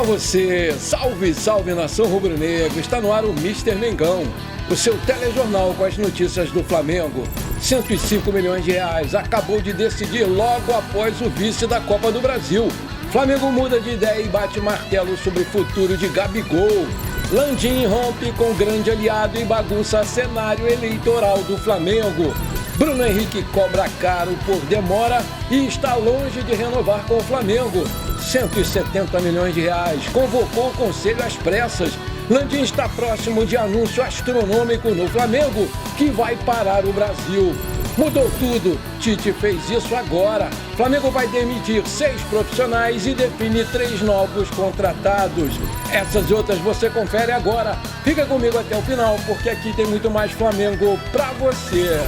Fala você, salve, salve nação rubro-negra, está no ar o Mister Mengão, o seu telejornal com as notícias do Flamengo. 105 milhões de reais, acabou de decidir logo após o vice da Copa do Brasil. Flamengo muda de ideia e bate martelo sobre o futuro de Gabigol. Landim rompe com grande aliado e bagunça cenário eleitoral do Flamengo. Bruno Henrique cobra caro por demora e está longe de renovar com o Flamengo. 170 milhões de reais, convocou o conselho às pressas. Landim está próximo de anúncio astronômico no Flamengo, que vai parar o Brasil. Mudou tudo, Tite fez isso agora. Flamengo vai demitir 6 profissionais e define 3 novos contratados. Essas e outras você confere agora. Fica comigo até o final, porque aqui tem muito mais Flamengo pra você.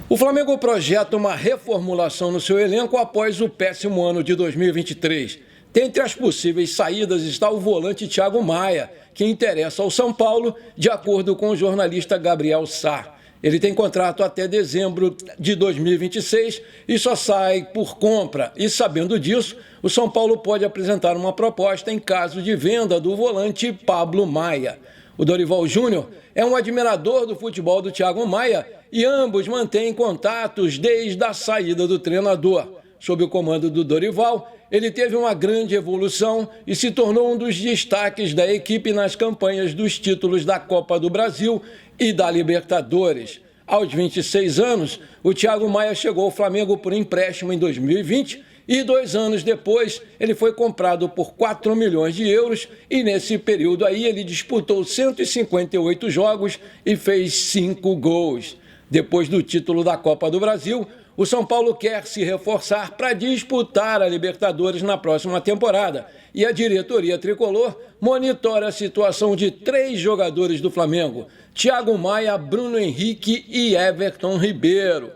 O Flamengo projeta uma reformulação no seu elenco após o péssimo ano de 2023. Dentre as possíveis saídas está o volante Thiago Maia, que interessa ao São Paulo, de acordo com o jornalista Gabriel Sá. Ele tem contrato até dezembro de 2026 e só sai por compra. E sabendo disso, o São Paulo pode apresentar uma proposta em caso de venda do volante Pablo Maia. O Dorival Júnior é um admirador do futebol do Thiago Maia e ambos mantêm contatos desde a saída do treinador. Sob o comando do Dorival, ele teve uma grande evolução e se tornou um dos destaques da equipe nas campanhas dos títulos da Copa do Brasil e da Libertadores. Aos 26 anos, o Thiago Maia chegou ao Flamengo por empréstimo em 2020 e 2 anos depois ele foi comprado por 4 milhões de euros e nesse período aí ele disputou 158 jogos e fez 5 gols. Depois do título da Copa do Brasil, o São Paulo quer se reforçar para disputar a Libertadores na próxima temporada. E a diretoria tricolor monitora a situação de 3 jogadores do Flamengo: Thiago Maia, Bruno Henrique e Everton Ribeiro.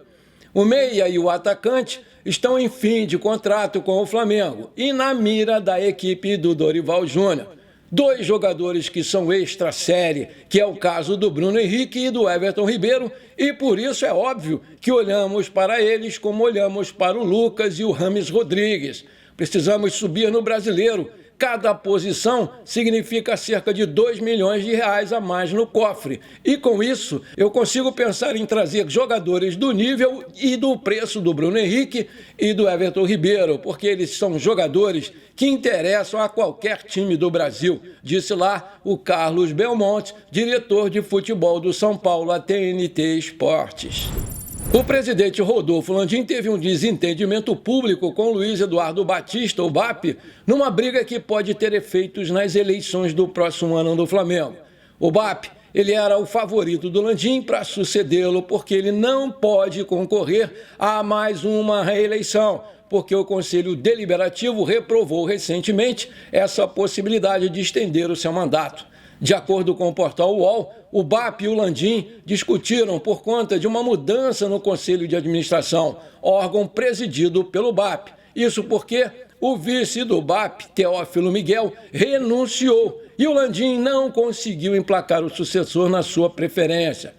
O meia e o atacante estão em fim de contrato com o Flamengo e na mira da equipe do Dorival Júnior. 2 jogadores que são extra-série, que é o caso do Bruno Henrique e do Everton Ribeiro, e por isso é óbvio que olhamos para eles como olhamos para o Lucas e o Rames Rodrigues. Precisamos subir no Brasileiro. Cada posição significa cerca de 2 milhões de reais a mais no cofre. E com isso, eu consigo pensar em trazer jogadores do nível e do preço do Bruno Henrique e do Everton Ribeiro, porque eles são jogadores que interessam a qualquer time do Brasil, disse lá o Carlos Belmonte, diretor de futebol do São Paulo, à TNT Esportes. O presidente Rodolfo Landim teve um desentendimento público com Luiz Eduardo Batista, o BAP, numa briga que pode ter efeitos nas eleições do próximo ano do Flamengo. O BAP, ele era o favorito do Landim para sucedê-lo, porque ele não pode concorrer a mais uma reeleição, porque o Conselho Deliberativo reprovou recentemente essa possibilidade de estender o seu mandato. De acordo com o portal UOL, o BAP e o Landim discutiram por conta de uma mudança no Conselho de Administração, órgão presidido pelo BAP. Isso porque o vice do BAP, Teófilo Miguel, renunciou e o Landim não conseguiu emplacar o sucessor na sua preferência.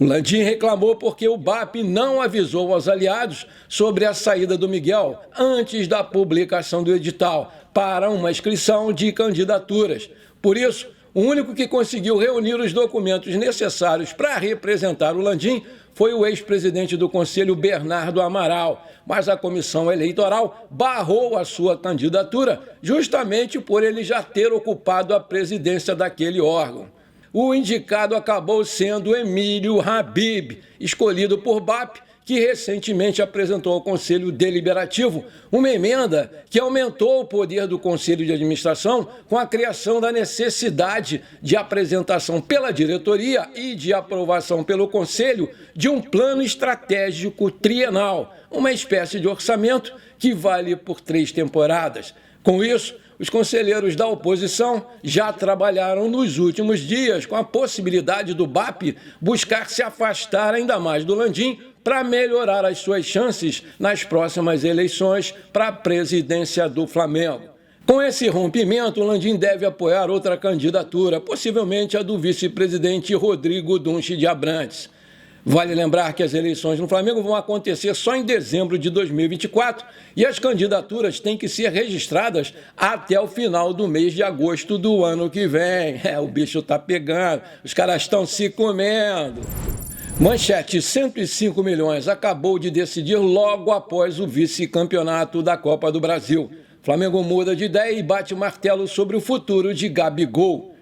O Landim reclamou porque o BAP não avisou aos aliados sobre a saída do Miguel antes da publicação do edital para uma inscrição de candidaturas. Por isso, o único que conseguiu reunir os documentos necessários para representar o Landim foi o ex-presidente do Conselho, Bernardo Amaral, mas a comissão eleitoral barrou a sua candidatura justamente por ele já ter ocupado a presidência daquele órgão. O indicado acabou sendo Emílio Habib, escolhido por BAP, que recentemente apresentou ao Conselho Deliberativo uma emenda que aumentou o poder do Conselho de Administração com a criação da necessidade de apresentação pela diretoria e de aprovação pelo Conselho de um plano estratégico trienal, uma espécie de orçamento que vale por 3 temporadas. Com isso, os conselheiros da oposição já trabalharam nos últimos dias com a possibilidade do BAP buscar se afastar ainda mais do Landim para melhorar as suas chances nas próximas eleições para a presidência do Flamengo. Com esse rompimento, o Landim deve apoiar outra candidatura, possivelmente a do vice-presidente Rodrigo Dunche de Abrantes. Vale lembrar que as eleições no Flamengo vão acontecer só em dezembro de 2024 e as candidaturas têm que ser registradas até o final do mês de agosto do ano que vem. O bicho tá pegando, os caras estão se comendo. Manchete: 105 milhões acabou de decidir logo após o vice-campeonato da Copa do Brasil. Flamengo muda de ideia e bate martelo sobre o futuro de Gabigol.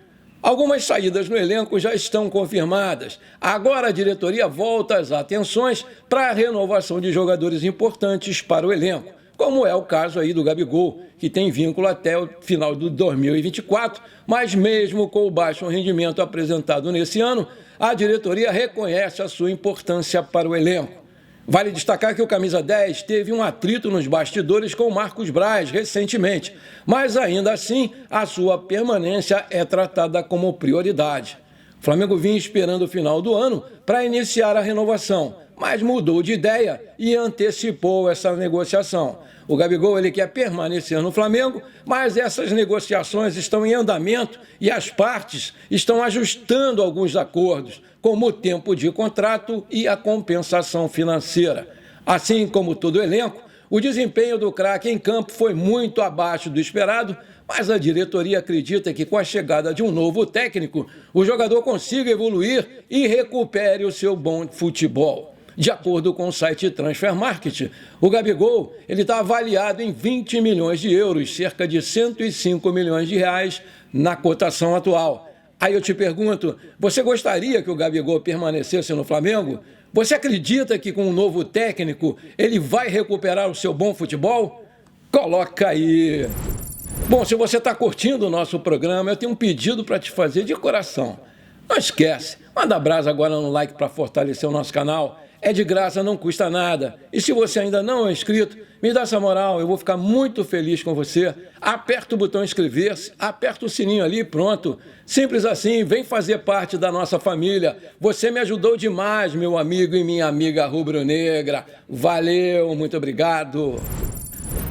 Algumas saídas no elenco já estão confirmadas. Agora a diretoria volta as atenções para a renovação de jogadores importantes para o elenco, como é o caso aí do Gabigol, que tem vínculo até o final de 2024, mas mesmo com o baixo rendimento apresentado nesse ano, a diretoria reconhece a sua importância para o elenco. Vale destacar que o camisa 10 teve um atrito nos bastidores com o Marcos Braz recentemente, mas ainda assim a sua permanência é tratada como prioridade. O Flamengo vinha esperando o final do ano para iniciar a renovação, mas mudou de ideia e antecipou essa negociação. O Gabigol ele quer permanecer no Flamengo, mas essas negociações estão em andamento e as partes estão ajustando alguns acordos, como o tempo de contrato e a compensação financeira. Assim como todo o elenco, o desempenho do craque em campo foi muito abaixo do esperado, mas a diretoria acredita que com a chegada de um novo técnico, o jogador consiga evoluir e recupere o seu bom futebol. De acordo com o site Transfer Market, o Gabigol está avaliado em 20 milhões de euros, cerca de 105 milhões de reais na cotação atual. Aí eu te pergunto, você gostaria que o Gabigol permanecesse no Flamengo? Você acredita que com um novo técnico ele vai recuperar o seu bom futebol? Coloca aí! Bom, se você está curtindo o nosso programa, eu tenho um pedido para te fazer de coração. Não esquece, manda brasa agora no like para fortalecer o nosso canal. É de graça, não custa nada. E se você ainda não é inscrito, me dá essa moral, eu vou ficar muito feliz com você. Aperta o botão inscrever-se, aperta o sininho ali e pronto. Simples assim, vem fazer parte da nossa família. Você me ajudou demais, meu amigo e minha amiga rubro-negra. Valeu, muito obrigado.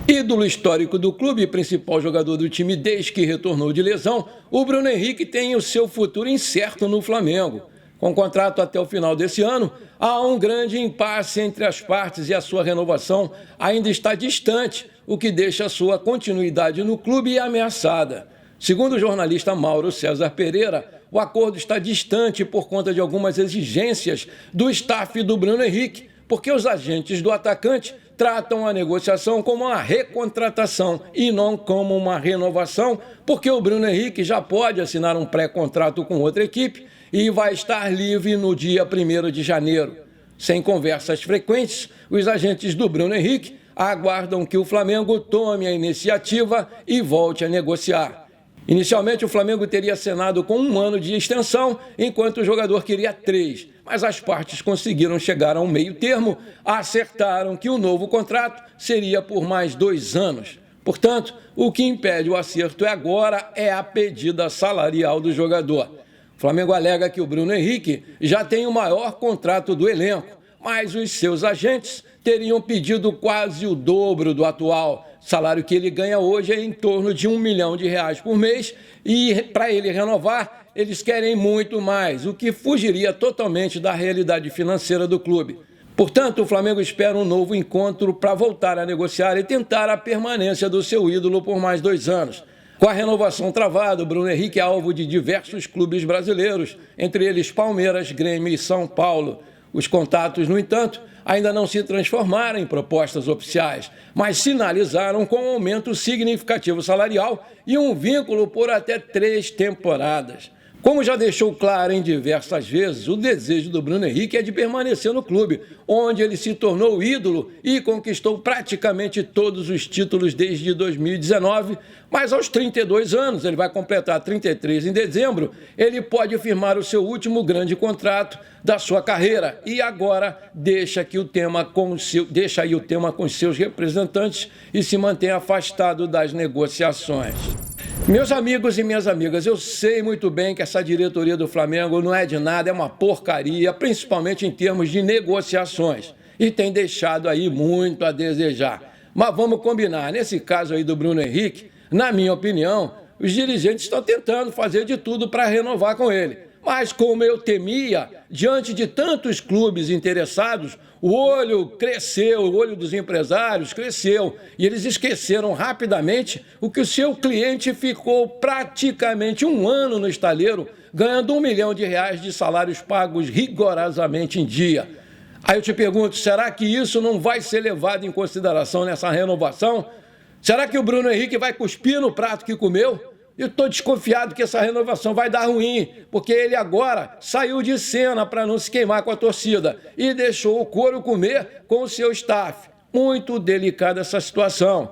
Ídolo histórico do clube e principal jogador do time desde que retornou de lesão, o Bruno Henrique tem o seu futuro incerto no Flamengo. Com contrato até o final desse ano, há um grande impasse entre as partes e a sua renovação ainda está distante, o que deixa a sua continuidade no clube ameaçada. Segundo o jornalista Mauro César Pereira, o acordo está distante por conta de algumas exigências do staff do Bruno Henrique, porque os agentes do atacante tratam a negociação como uma recontratação e não como uma renovação, porque o Bruno Henrique já pode assinar um pré-contrato com outra equipe e vai estar livre no dia 1º de janeiro. Sem conversas frequentes, os agentes do Bruno Henrique aguardam que o Flamengo tome a iniciativa e volte a negociar. Inicialmente, o Flamengo teria assinado com 1 ano de extensão, enquanto o jogador queria 3. Mas as partes conseguiram chegar a um meio termo, acertaram que o novo contrato seria por mais 2 anos. Portanto, o que impede o acerto agora é a pedida salarial do jogador. O Flamengo alega que o Bruno Henrique já tem o maior contrato do elenco, mas os seus agentes teriam pedido quase o dobro do atual. O salário que ele ganha hoje é em torno de R$1 milhão por mês e, para ele renovar, eles querem muito mais, o que fugiria totalmente da realidade financeira do clube. Portanto, o Flamengo espera um novo encontro para voltar a negociar e tentar a permanência do seu ídolo por mais 2 anos. Com a renovação travada, o Bruno Henrique é alvo de diversos clubes brasileiros, entre eles Palmeiras, Grêmio e São Paulo. Os contatos, no entanto, ainda não se transformaram em propostas oficiais, mas sinalizaram com um aumento significativo salarial e um vínculo por até 3 temporadas. Como já deixou claro em diversas vezes, o desejo do Bruno Henrique é de permanecer no clube, onde ele se tornou ídolo e conquistou praticamente todos os títulos desde 2019, mas aos 32 anos, ele vai completar 33 em dezembro, ele pode firmar o seu último grande contrato da sua carreira e agora deixa aí o tema com os seus representantes e se mantém afastado das negociações. Meus amigos e minhas amigas, eu sei muito bem que essa diretoria do Flamengo não é de nada, é uma porcaria, principalmente em termos de negociações, e tem deixado aí muito a desejar. Mas vamos combinar, nesse caso aí do Bruno Henrique, na minha opinião, os dirigentes estão tentando fazer de tudo para renovar com ele. Mas como eu temia, diante de tantos clubes interessados, o olho cresceu, o olho dos empresários cresceu e eles esqueceram rapidamente o que o seu cliente ficou praticamente um ano no estaleiro, ganhando R$1 milhão de salários pagos rigorosamente em dia. Aí eu te pergunto, será que isso não vai ser levado em consideração nessa renovação? Será que o Bruno Henrique vai cuspir no prato que comeu? Eu estou desconfiado que essa renovação vai dar ruim, porque ele agora saiu de cena para não se queimar com a torcida e deixou o couro comer com o seu staff. Muito delicada essa situação.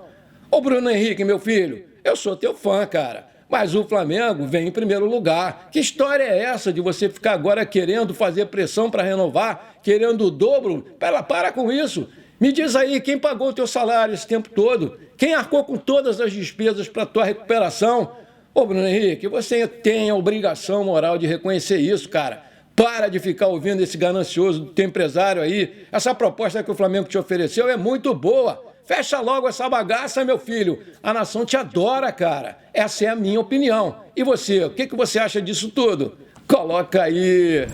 Ô Bruno Henrique, meu filho, eu sou teu fã, cara, mas o Flamengo vem em primeiro lugar. Que história é essa de você ficar agora querendo fazer pressão para renovar, querendo o dobro? Para com isso. Me diz aí, quem pagou o teu salário esse tempo todo? Quem arcou com todas as despesas para a tua recuperação? Ô, Bruno Henrique, você tem a obrigação moral de reconhecer isso, cara. Para de ficar ouvindo esse ganancioso do teu empresário aí. Essa proposta que o Flamengo te ofereceu é muito boa. Fecha logo essa bagaça, meu filho. A nação te adora, cara. Essa é a minha opinião. E você, o que você acha disso tudo? Coloca aí.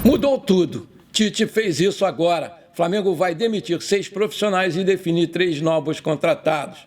Mudou tudo. Tite fez isso agora. Flamengo vai demitir 6 profissionais e definir 3 novos contratados.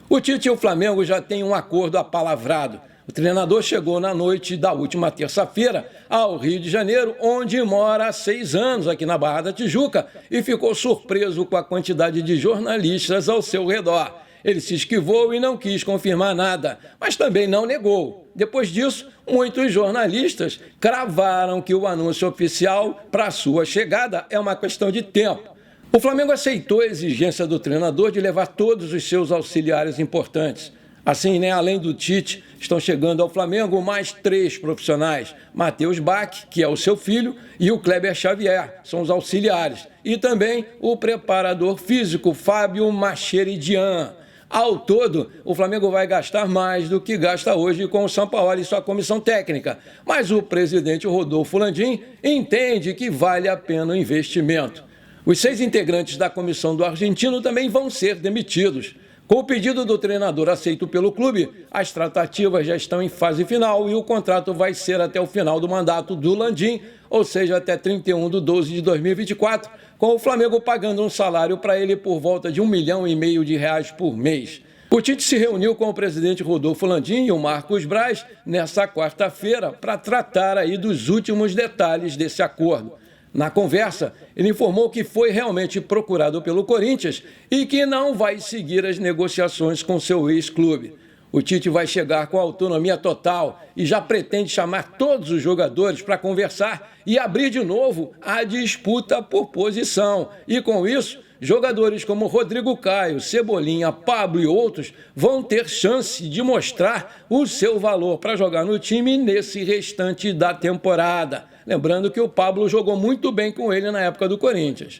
O Tite e o Flamengo já têm um acordo apalavrado. O treinador chegou na noite da última terça-feira ao Rio de Janeiro, onde mora há 6 anos, aqui na Barra da Tijuca, e ficou surpreso com a quantidade de jornalistas ao seu redor. Ele se esquivou e não quis confirmar nada, mas também não negou. Depois disso, muitos jornalistas cravaram que o anúncio oficial para sua chegada é uma questão de tempo. O Flamengo aceitou a exigência do treinador de levar todos os seus auxiliares importantes. Assim, além do Tite, estão chegando ao Flamengo mais 3 profissionais. Matheus Bach, que é o seu filho, e o Kleber Xavier, são os auxiliares. E também o preparador físico, Fábio Macheridian. Ao todo, o Flamengo vai gastar mais do que gasta hoje com o Sampaoli e sua comissão técnica. Mas o presidente Rodolfo Landim entende que vale a pena o investimento. Os 6 integrantes da comissão do argentino também vão ser demitidos. Com o pedido do treinador aceito pelo clube, as tratativas já estão em fase final e o contrato vai ser até o final do mandato do Landim, ou seja, até 31/12 de 2024, com o Flamengo pagando um salário para ele por volta de R$1,5 milhão por mês. O Tite se reuniu com o presidente Rodolfo Landim e o Marcos Braz nesta quarta-feira para tratar aí dos últimos detalhes desse acordo. Na conversa, ele informou que foi realmente procurado pelo Corinthians e que não vai seguir as negociações com seu ex-clube. O Tite vai chegar com autonomia total e já pretende chamar todos os jogadores para conversar e abrir de novo a disputa por posição. E com isso, jogadores como Rodrigo Caio, Cebolinha, Pablo e outros vão ter chance de mostrar o seu valor para jogar no time nesse restante da temporada. Lembrando que o Pablo jogou muito bem com ele na época do Corinthians.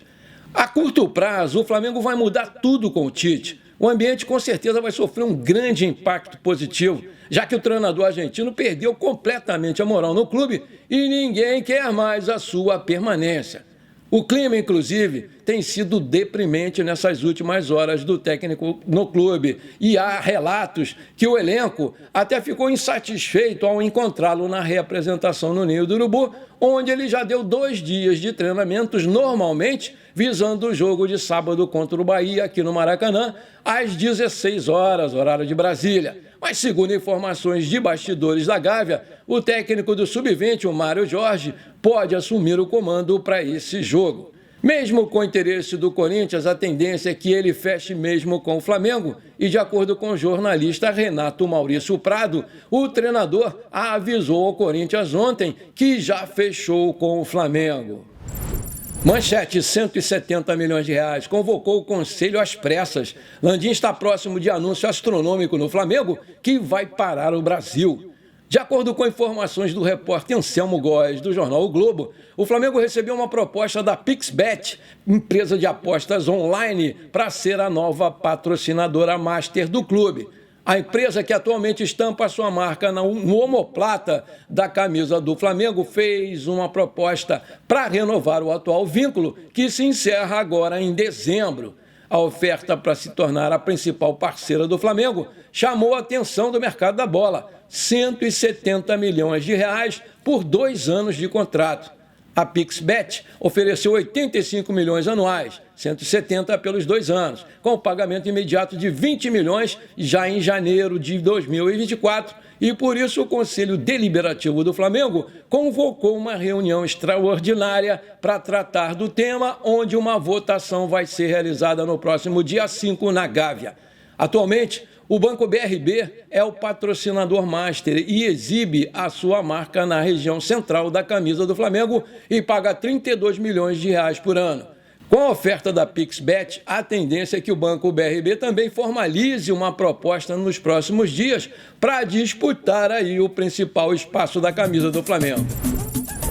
A curto prazo, o Flamengo vai mudar tudo com o Tite. O ambiente com certeza vai sofrer um grande impacto positivo, já que o treinador argentino perdeu completamente a moral no clube e ninguém quer mais a sua permanência. O clima, inclusive, tem sido deprimente nessas últimas horas do técnico no clube. E há relatos que o elenco até ficou insatisfeito ao encontrá-lo na reapresentação no Ninho do Urubu, onde ele já deu 2 dias de treinamentos normalmente, visando o jogo de sábado contra o Bahia, aqui no Maracanã, às 16 horas, horário de Brasília. Mas, segundo informações de bastidores da Gávea, o técnico do Sub-20, o Mário Jorge, pode assumir o comando para esse jogo. Mesmo com o interesse do Corinthians, a tendência é que ele feche mesmo com o Flamengo. E, de acordo com o jornalista Renato Maurício Prado, o treinador avisou ao Corinthians ontem que já fechou com o Flamengo. Manchete, 170 milhões de reais, convocou o conselho às pressas. Landim está próximo de anúncio astronômico no Flamengo que vai parar o Brasil. De acordo com informações do repórter Anselmo Góes, do jornal O Globo, o Flamengo recebeu uma proposta da Pixbet, empresa de apostas online, para ser a nova patrocinadora master do clube. A empresa, que atualmente estampa sua marca no omoplata da camisa do Flamengo, fez uma proposta para renovar o atual vínculo, que se encerra agora em dezembro. A oferta para se tornar a principal parceira do Flamengo chamou a atenção do mercado da bola. 170 milhões de reais por 2 anos de contrato. A PixBet ofereceu 85 milhões anuais, 170 pelos 2 anos, com o pagamento imediato de 20 milhões já em janeiro de 2024. E por isso o Conselho Deliberativo do Flamengo convocou uma reunião extraordinária para tratar do tema, onde uma votação vai ser realizada no próximo dia 5 na Gávea. Atualmente, o Banco BRB é o patrocinador master e exibe a sua marca na região central da camisa do Flamengo e paga 32 milhões de reais por ano. Com a oferta da PixBet, a tendência é que o Banco BRB também formalize uma proposta nos próximos dias para disputar aí o principal espaço da camisa do Flamengo.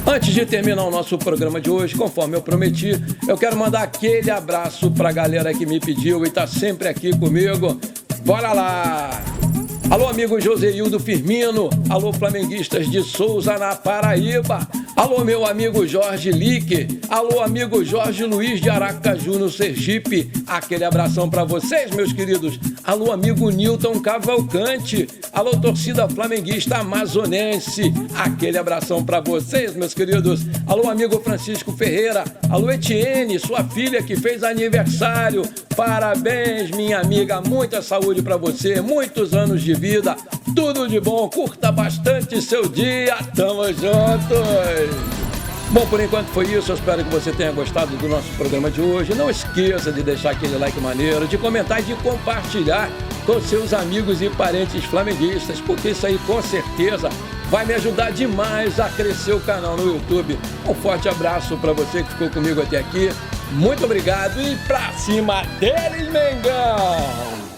Antes de terminar o nosso programa de hoje, conforme eu prometi, eu quero mandar aquele abraço para a galera que me pediu e está sempre aqui comigo. Bora lá! Alô, amigo Joseildo Firmino. Alô, flamenguistas de Souza, na Paraíba. Alô, meu amigo Jorge Lique. Alô, amigo Jorge Luiz de Aracaju, no Sergipe. Aquele abração para vocês, meus queridos. Alô, amigo Nilton Cavalcante. Alô, torcida flamenguista amazonense. Aquele abração para vocês, meus queridos. Alô, amigo Francisco Ferreira. Alô, Etienne, sua filha que fez aniversário. Parabéns, minha amiga. Muita saúde para você. Muitos anos de vida. Tudo de bom. Curta bastante seu dia. Tamo juntos. Bom, por enquanto foi isso. Eu espero que você tenha gostado do nosso programa de hoje. Não esqueça de deixar aquele like maneiro, de comentar e de compartilhar com seus amigos e parentes flamenguistas, porque isso aí com certeza vai me ajudar demais a crescer o canal no YouTube. Um forte abraço para você que ficou comigo até aqui. Muito obrigado e pra cima deles, Mengão!